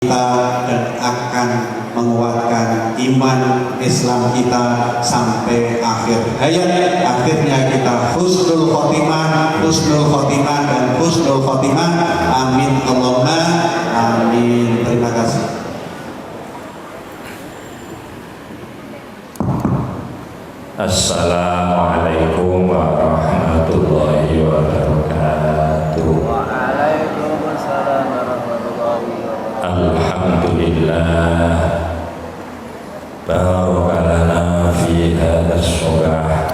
kita dan akan menguatkan iman Islam kita sampai akhir hayat. Akhirnya kita husnul khotimah dan husnul khotimah. Amin Allahumma amin. Terima kasih. Assalamualaikum warahmatullahi wabarakatuh. Waalaikumsalam warahmatullahi wabarakatuh. Alhamdulillah, barakalana fi hadha as-subah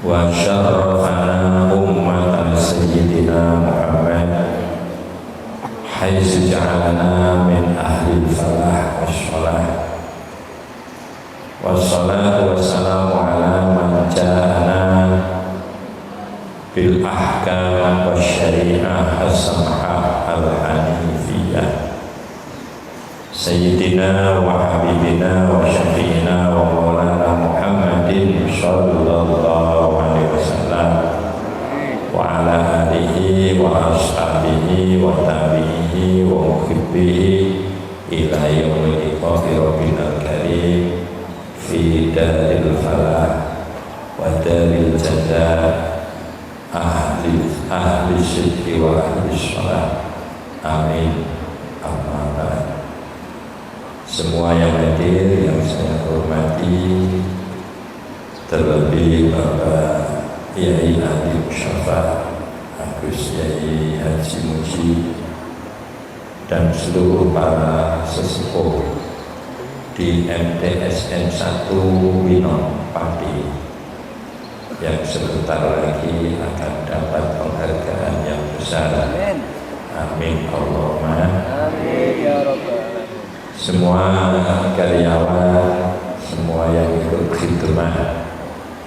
wa syarafana ummatan sayyidina Muhammad haitsu ja'alana min ahli falah was-shalah. Wassalatu wassalamu ala man ja'ana bil ahkam wasyari'ah as-sam'ah al-hanifiyah Sayyidina wa habibina wa syafi'ina wa maulana Muhammadin sallallahu alaihi wasallam wa ala alihi wa ashabihi wa tabi'ihi wa muhibbihi ila yaumil liqa'i rabbina karim fi daril falah wa daril jazaa ahli syirki wa ahli sholat. Amin. Amma ba'd. Semua yang hadir yang saya hormati, terlebih Bapak Yai Adi Musyafa, Agus Yai Haji Muji, dan seluruh para sesepuh di MTSN 1 Winom Pati yang sebentar lagi akan dapat penghargaan yang besar. Amin Allahumma Amin ya rabbal alamin. Semua karyawan, semua yang ikut khidmah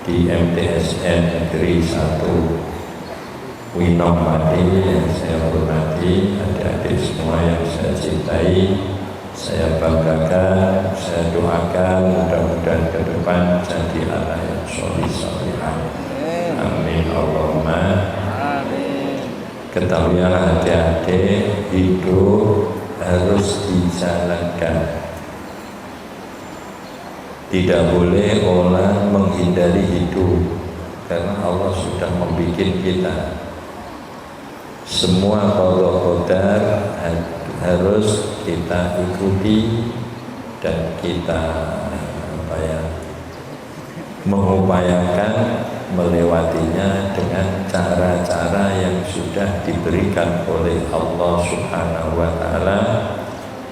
di MTSN Negeri 1 Winom Pati yang saya hormati, adik-adik semua yang saya cintai, saya banggakan, saya doakan mudah-mudahan ke depan jadi anak yang solih-solihah. Amin Allahumma Amin. Ketahuilah adik-adik, hidup harus dijalankan. Tidak boleh orang menghindari hidup, karena Allah sudah membuat kita. Semua qadar harus kita ikuti dan kita mengupayakan melewatinya dengan cara-cara yang sudah diberikan oleh Allah Subhanahu wa taala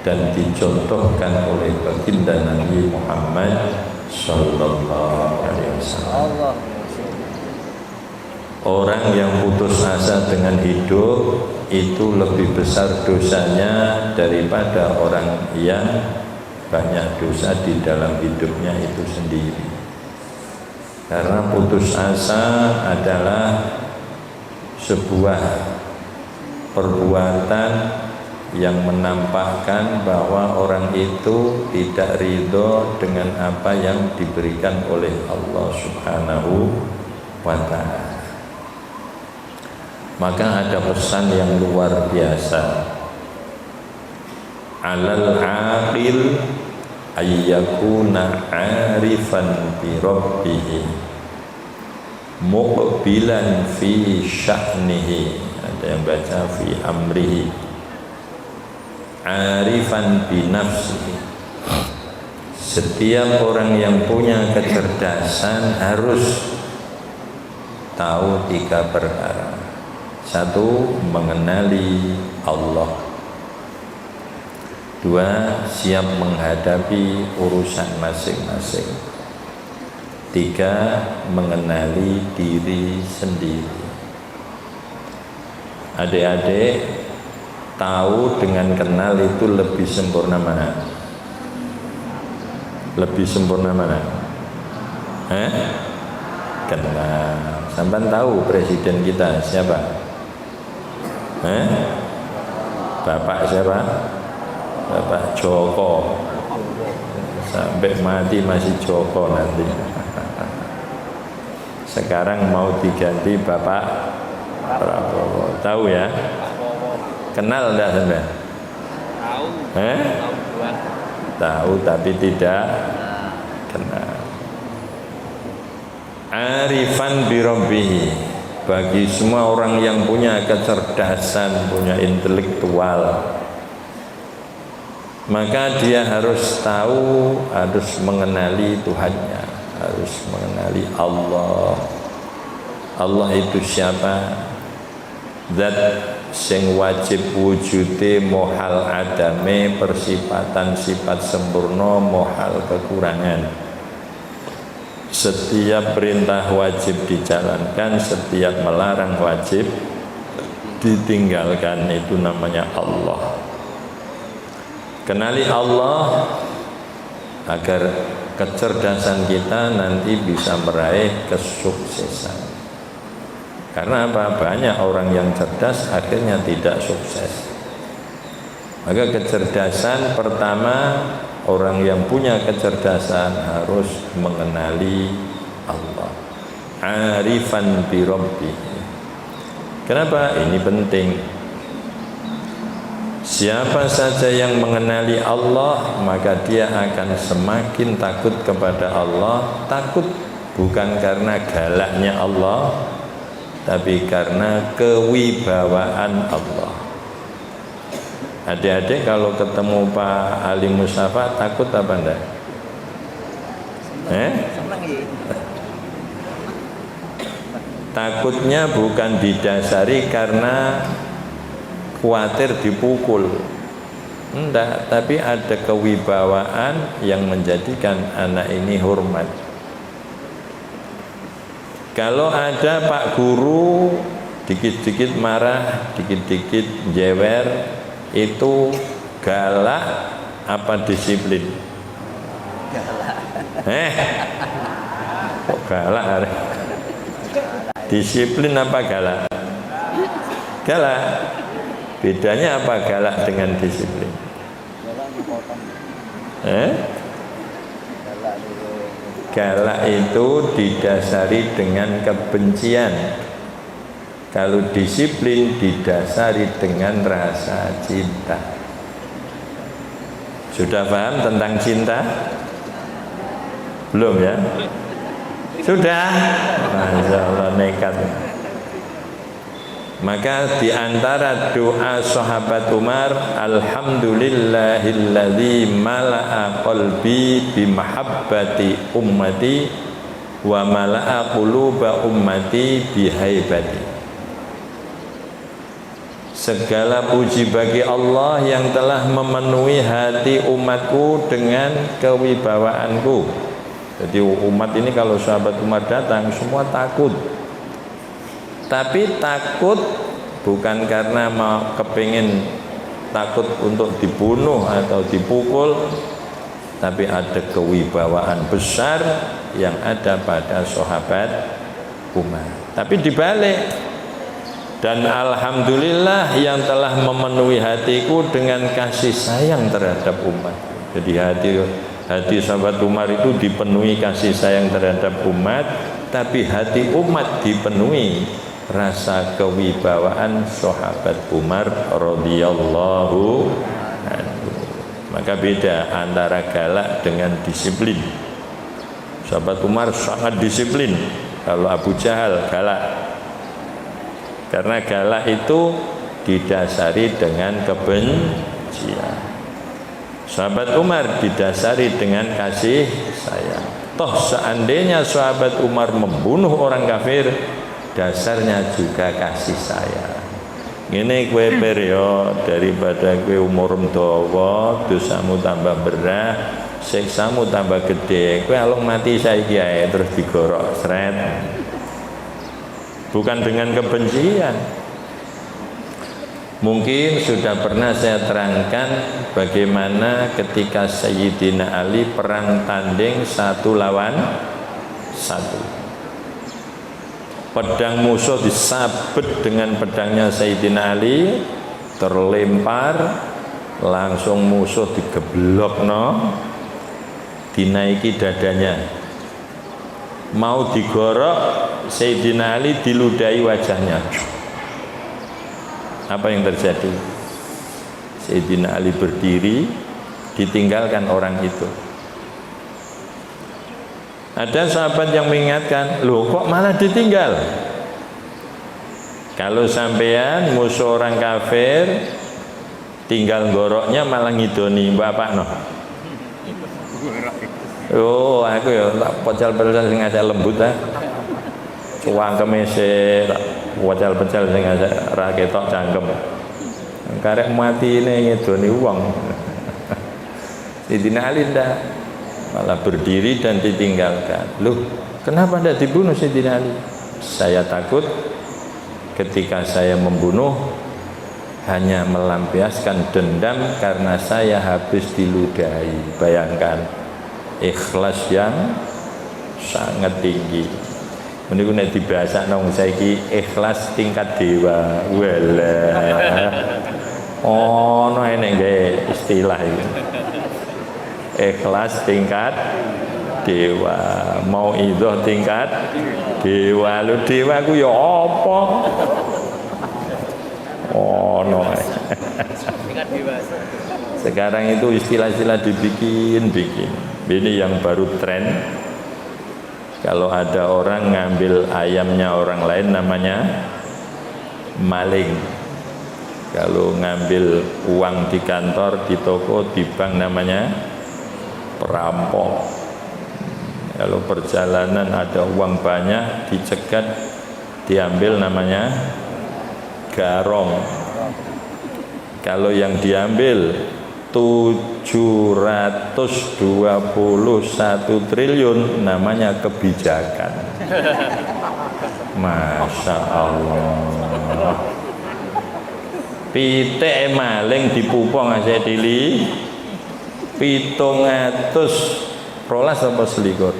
dan dicontohkan oleh baginda Nabi Muhammad sallallahu alaihi wasallam. Orang yang putus asa dengan hidup itu lebih besar dosanya daripada orang yang banyak dosa di dalam hidupnya itu sendiri. Karena putus asa adalah sebuah perbuatan yang menampakkan bahwa orang itu tidak ridho dengan apa yang diberikan oleh Allah Subhanahu wa ta'ala. Maka ada pesan yang luar biasa. Alal aqil ayyakuna arifan bi rabbih muqbilan fi sya'nihi. Ada yang baca fi amrihi. Arifan bi nafsihi. Setiap orang yang punya kecerdasan harus tahu 3 perkara. 1. Mengenali Allah. 2. Siap menghadapi urusan masing-masing. 3. Mengenali diri sendiri. Adik-adik, tahu dengan kenal itu lebih sempurna mana? Lebih sempurna mana? Kenal. Sampai tahu presiden kita siapa? Bapak siapa? Bapak Joko. Sampai mati masih Joko nanti. Sekarang mau diganti Bapak Prabowo. Tahu ya? Kenal enggak sampai? Tahu tapi tidak kenal. Arifan bi rabbih, bagi semua orang yang punya kecerdasan, punya intelektual, maka dia harus tahu, harus mengenali Tuhannya, harus mengenali Allah. Allah itu siapa? Zat sing wajib wujude mohal adame, persifatan sifat sempurna, mohal kekurangan. Setiap perintah wajib dijalankan, setiap melarang wajib ditinggalkan. Itu namanya Allah. Kenali Allah agar kecerdasan kita nanti bisa meraih kesuksesan. Karena apa? Banyak orang yang cerdas akhirnya tidak sukses. Maka kecerdasan pertama, orang yang punya kecerdasan harus mengenali Allah. Arifan bi rabbih. Kenapa? Ini penting. Siapa saja yang mengenali Allah, maka dia akan semakin takut kepada Allah. Takut bukan karena galaknya Allah, tapi karena kewibawaan Allah. Adik-adik kalau ketemu Pak Ali Mustafa takut apa enggak? Takutnya bukan didasari karena khawatir dipukul, enggak, tapi ada kewibawaan yang menjadikan anak ini hormat. Kalau ada Pak Guru dikit-dikit marah, dikit-dikit jewer, itu galak apa disiplin? Galak. Kok galak? Disiplin apa galak? Galak. Bedanya apa galak dengan disiplin? Galak itu didasari dengan kebencian. Kalau disiplin didasari dengan rasa cinta. Sudah paham tentang cinta? Belum ya? Sudah? Masya Allah, nekat. Maka di antara doa sahabat Umar, alhamdulillahilladzi mala'a qalbi bimahabbati ummati wa mala'a quluba ummati bihaibati. Segala puji bagi Allah yang telah memenuhi hati umatku dengan kewibawaanku. Jadi umat ini kalau sahabat Umar datang semua takut. Tapi takut bukan karena mau kepingin takut untuk dibunuh atau dipukul, tapi ada kewibawaan besar yang ada pada sahabat Umar. Tapi dibalik. Dan alhamdulillah yang telah memenuhi hatiku dengan kasih sayang terhadap umat. Jadi hati sahabat Umar itu dipenuhi kasih sayang terhadap umat, tapi hati umat dipenuhi rasa kewibawaan sahabat Umar radhiyallahu anhu. Maka beda antara galak dengan disiplin. Sahabat Umar sangat disiplin. Kalau Abu Jahal galak. Karena galak itu didasari dengan kebencian. Sahabat Umar didasari dengan kasih sayang. Toh seandainya sahabat Umar membunuh orang kafir, dasarnya juga kasih sayang. Ini kue perio daripada kue umur dawa, dosamu tambah berat, siksamu tambah gede. Kue alung mati saiki ae terus digorok sret. Bukan dengan kebencian. Mungkin sudah pernah saya terangkan bagaimana ketika Sayyidina Ali perang tanding 1 lawan 1. Pedang musuh disabet dengan pedangnya Sayyidina Ali, terlempar, langsung musuh digeblokno, dinaiki dadanya. Mau digorok, Sayyidina Ali diludahi wajahnya. Apa yang terjadi? Sayyidina Ali berdiri, ditinggalkan orang itu. Ada sahabat yang mengingatkan, loh kok malah ditinggal? Kalau sampean musuh orang kafir, tinggal goroknya malah ngidoni bapak no. Oh, aku ya tak pecel-pecel sing ngajak lembut ah. Cuangkeme sik pecel-pecel sing ngajak ra ketok cangkem. Karek matine ngidoni wong. Sayyidina Ali ndak, malah berdiri dan ditinggalkan. Loh, kenapa ndak dibunuh Sayyidina Ali? Saya takut ketika saya membunuh hanya melampiaskan dendam karena saya habis diludahi. Bayangkan ikhlas yang sangat tinggi. Meniku nek dibahasakno saiki ikhlas tingkat dewa. Walah. Ono enek gawe istilah iki. Ikhlas tingkat dewa, mau idoh tingkat dewa. Lu dewa ku ya apa? Ono. Tingkat dewasa. Sekarang itu istilah-istilah dibikin. Ini yang baru tren. Kalau ada orang ngambil ayamnya orang lain namanya maling. Kalau ngambil uang di kantor, di toko, di bank namanya perampok. Kalau perjalanan ada uang banyak dicegat, diambil namanya garong. Kalau yang diambil 721 triliun namanya kebijakan. Masya Allah. Pitik maling dipupong aja dili 700 apa selikur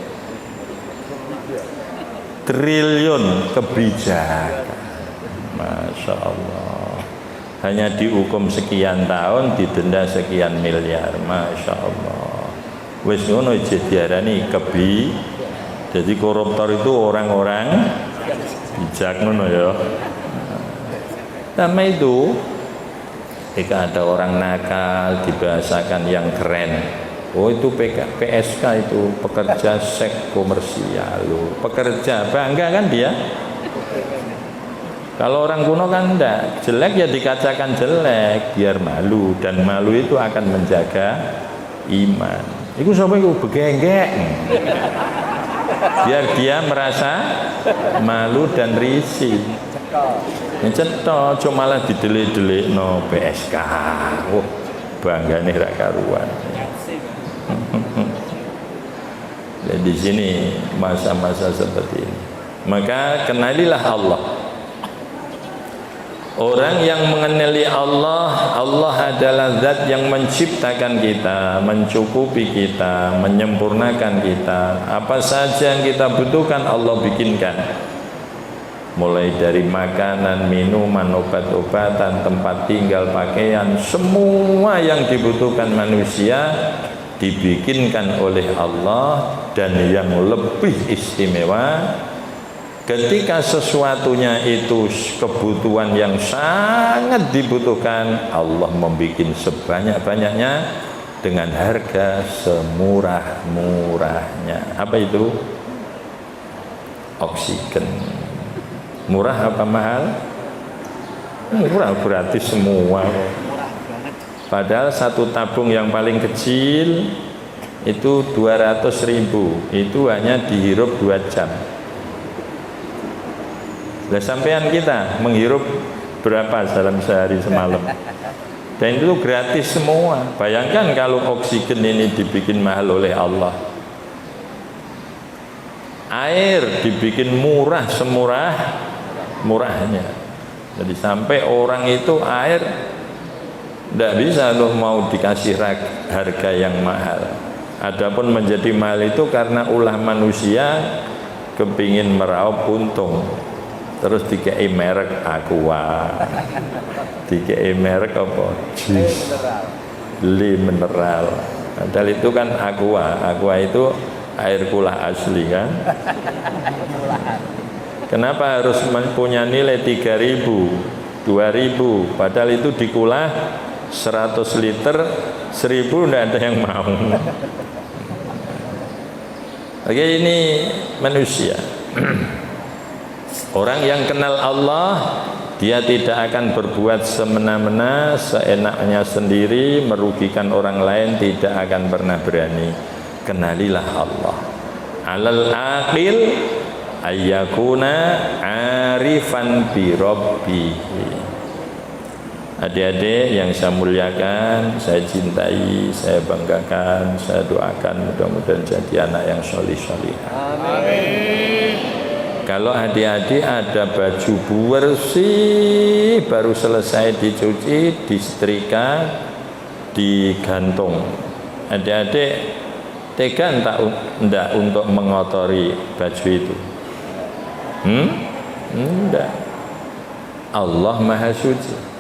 triliun kebijakan. Masya Allah. Hanya dihukum sekian tahun, didenda sekian miliar. Masya Allah. Wis ngono diarani kebi. Jadi koruptor itu orang-orang bijak ngono ya. Sama itu jika ada orang nakal dibahasakan yang keren. Oh itu PSK itu pekerja seks komersial loh. Pekerja bangga kan dia. Kalau orang kuno kan enggak, jelek ya dikacakan jelek biar malu, dan malu itu akan menjaga iman. Iku sampai iku begenggek. Biar dia merasa malu dan risih. Ncetok cuma malah didelik-delik no PSK. Oh, bangga nih rak karuan. Dan di sini masa-masa seperti ini. Maka kenalilah Allah. Orang yang mengenali Allah, Allah adalah zat yang menciptakan kita, mencukupi kita, menyempurnakan kita. Apa saja yang kita butuhkan Allah bikinkan. Mulai dari makanan, minuman, obat-obatan, tempat tinggal, pakaian, semua yang dibutuhkan manusia dibikinkan oleh Allah. Dan yang lebih istimewa, ketika sesuatunya itu kebutuhan yang sangat dibutuhkan, Allah membuat sebanyak-banyaknya dengan harga semurah-murahnya. Apa itu? Oksigen. Murah apa mahal? Murah, gratis semua. Padahal satu tabung yang paling kecil itu 200.000, itu hanya dihirup 2 jam. Nah, sampean kita menghirup berapa dalam sehari semalam? Dan itu gratis semua. Bayangkan kalau oksigen ini dibikin mahal oleh Allah. Air dibikin murah semurah-murahnya. Jadi sampai orang itu air tidak bisa loh mau dikasih harga yang mahal. Adapun menjadi mahal itu karena ulah manusia kepingin meraup untung. Terus dikei merek Aqua, dikei merek apa? Li mineral. Padahal itu kan Aqua itu air kulah asli kan. Kenapa harus mempunyai nilai 3.000, 2.000? Padahal itu dikulah 100 liter 1000 tidak ada yang mau. Oke, ini manusia. Orang yang kenal Allah, dia tidak akan berbuat semena-mena, seenaknya sendiri, merugikan orang lain, tidak akan pernah berani. Kenalilah Allah. Alal aqil ayyakuna arifan bi rabbih. Adik-adik yang saya muliakan, saya cintai, saya banggakan, saya doakan mudah-mudahan jadi anak yang solih-solih. Amin. Kalau adik-adik ada baju bersih baru selesai dicuci, disetrika, digantung, adik-adik tega enggak untuk mengotori baju itu? Enggak. Allah Maha Suci.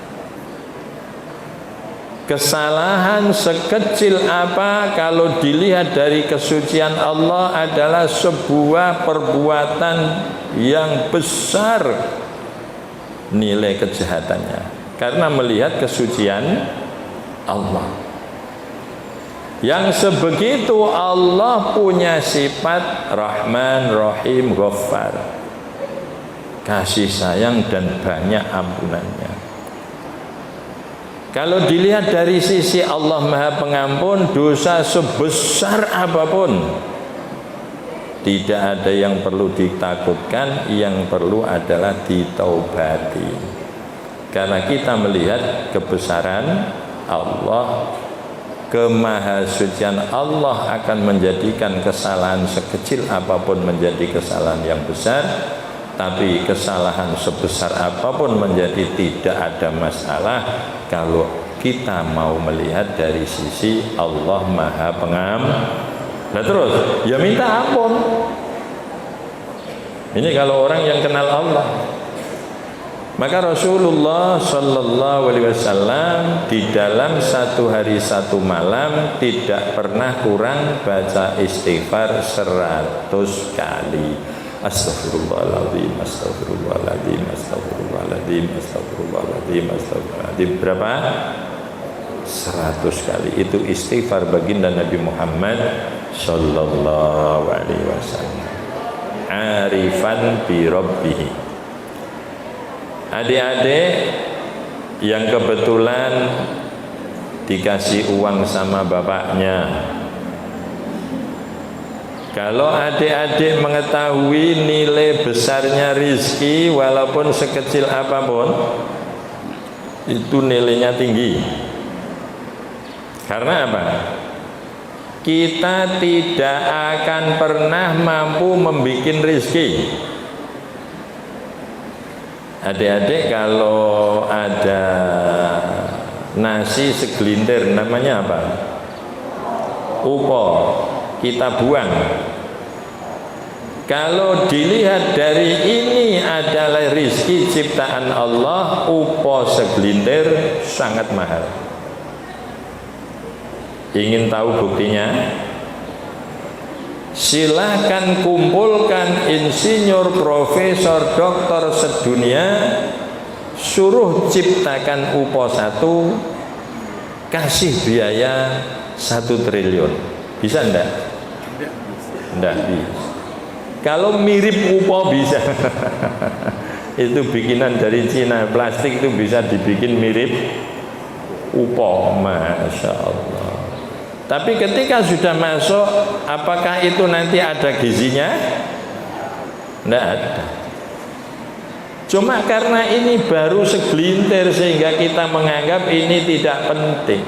Kesalahan sekecil apa kalau dilihat dari kesucian Allah adalah sebuah perbuatan yang besar nilai kejahatannya, karena melihat kesucian Allah. Yang sebegitu Allah punya sifat Rahman, Rahim, Ghaffar, kasih sayang dan banyak ampunannya. Kalau dilihat dari sisi Allah Maha Pengampun, dosa sebesar apapun tidak ada yang perlu ditakutkan, yang perlu adalah ditaubati. Karena kita melihat kebesaran Allah, kemahasucian Allah akan menjadikan kesalahan sekecil apapun menjadi kesalahan yang besar, tapi kesalahan sebesar apapun menjadi tidak ada masalah kalau kita mau melihat dari sisi Allah Maha Pengampun. Nah terus, ya minta ampun. Ini kalau orang yang kenal Allah. Maka Rasulullah Sallallahu Alaihi Wasallam di dalam satu hari satu malam tidak pernah kurang baca istighfar 100 kali. Astaghfirullahaladzim, astaghfirullahaladzim, astaghfirullahaladzim, astaghfirullahaladzim, astaghfirullahaladzim. Berapa? 100 kali. Itu istighfar baginda Nabi Muhammad Sallallahu Alaihi Wasallam. Arifan bi rabbih. Adik-adik yang kebetulan dikasih uang sama bapaknya, kalau adik-adik mengetahui nilai besarnya rizki walaupun sekecil apapun, itu nilainya tinggi. Karena apa? Kita tidak akan pernah mampu membuat rizki. Adik-adik kalau ada nasi segelintir, namanya apa? Upo, kita buang. Kalau dilihat dari ini adalah rizki ciptaan Allah, upo segelintir sangat mahal. Ingin tahu buktinya? Silahkan kumpulkan insinyur, profesor, doktor sedunia, suruh ciptakan UPO 1, kasih biaya 1 triliun. Bisa enggak? Enggak bisa. Kalau mirip UPO bisa. Itu bikinan dari Cina, plastik itu bisa dibikin mirip UPO. Masya Allah. Tapi ketika sudah masuk, apakah itu nanti ada gizinya? Tidak ada. Cuma karena ini baru segelintir sehingga kita menganggap ini tidak penting.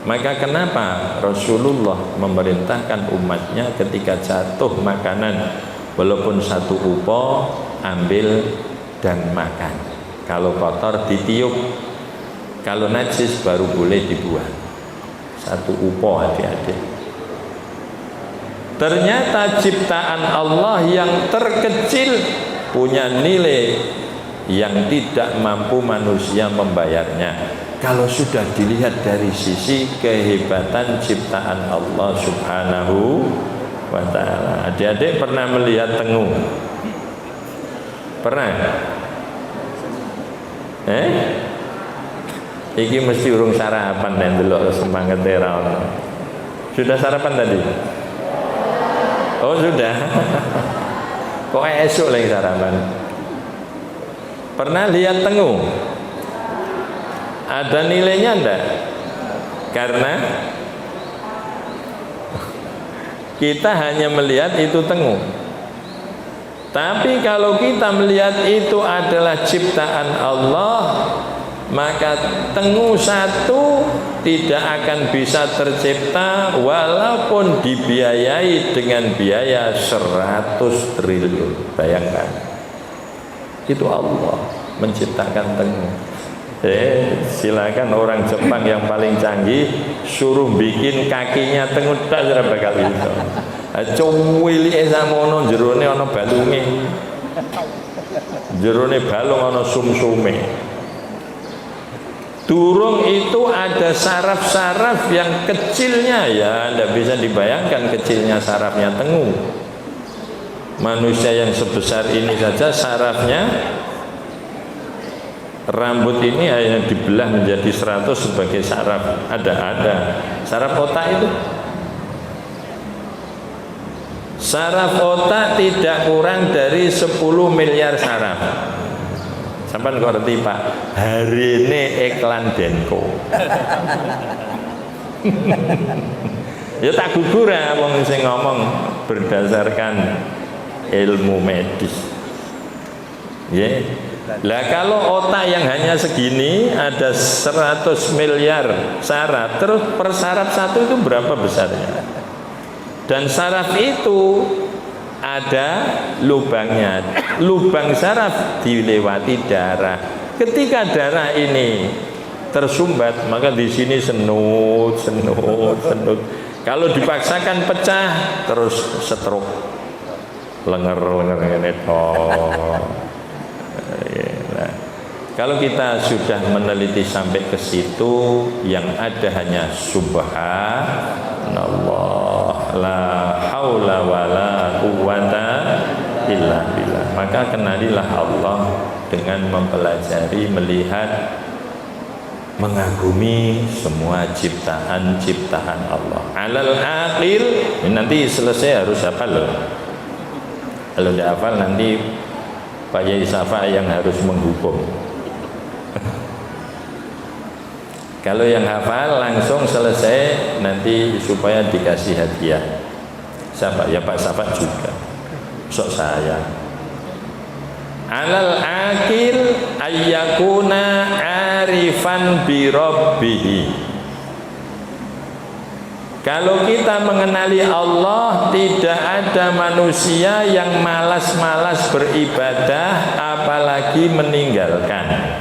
Maka kenapa Rasulullah memerintahkan umatnya ketika jatuh makanan, walaupun 1 UPO, ambil dan makan. Kalau kotor ditiup, kalau najis baru boleh dibuang. 1 UPO adik-adik. Ternyata ciptaan Allah yang terkecil punya nilai yang tidak mampu manusia membayarnya. Kalau sudah dilihat dari sisi kehebatan ciptaan Allah Subhanahu wa ta'ala. Adik-adik pernah melihat tengu? Pernah? Iki mesti urung sarapan nek ndelok semangat ra ono. Sudah sarapan tadi? Oh, sudah. Kok esok lagi sarapan? Pernah lihat tengu? Ada nilainya enggak? Karena kita hanya melihat itu tengu. Tapi kalau kita melihat itu adalah ciptaan Allah, maka tengu satu tidak akan bisa tercipta walaupun dibiayai dengan biaya 100 triliun. Bayangkan, itu Allah menciptakan tengu. Silakan orang Jepang yang paling canggih suruh bikin kakinya tengu tak ora bakal iso. Cuwilike samono jerone ana balunge. Jerone balung ana sumsume. Durung itu ada saraf-saraf yang kecilnya, ya Anda bisa dibayangkan kecilnya sarafnya tengu. Manusia yang sebesar ini saja sarafnya, rambut ini hanya dibelah menjadi 100 sebagai saraf. Ada saraf otak itu. Saraf otak tidak kurang dari 10 miliar saraf. Sampai kok ngerti Pak, hari ini iklan Denko. Ya tak gugur ya wong sing ngomong berdasarkan ilmu medis. Ya. Lah kalau otak yang hanya segini ada 100 miliar saraf, terus per saraf satu itu berapa besarnya? Dan saraf itu ada lubangnya. Lubang saraf dilewati darah. Ketika darah ini tersumbat, maka di sini senut. Kalau dipaksakan pecah, terus stroke. Lenger ini nah, kalau kita sudah meneliti sampai ke situ, yang ada hanya subhanallah, la haula wala quwata illa billah. Maka kenalilah Allah dengan mempelajari, melihat, mengagumi semua ciptaan-ciptaan Allah. Alal aqil, nanti selesai harus hafal loh. Kalau tidak hafal nanti Pak Yai Safa yang harus menghukum. Kalau yang hafal langsung selesai nanti supaya dikasih hadiah. Siapa? Ya Pak Safa juga. Sok saya. Alal akil ayyakuna arifan bi rabbih. Kalau kita mengenali Allah, tidak ada manusia yang malas-malas beribadah apalagi meninggalkan.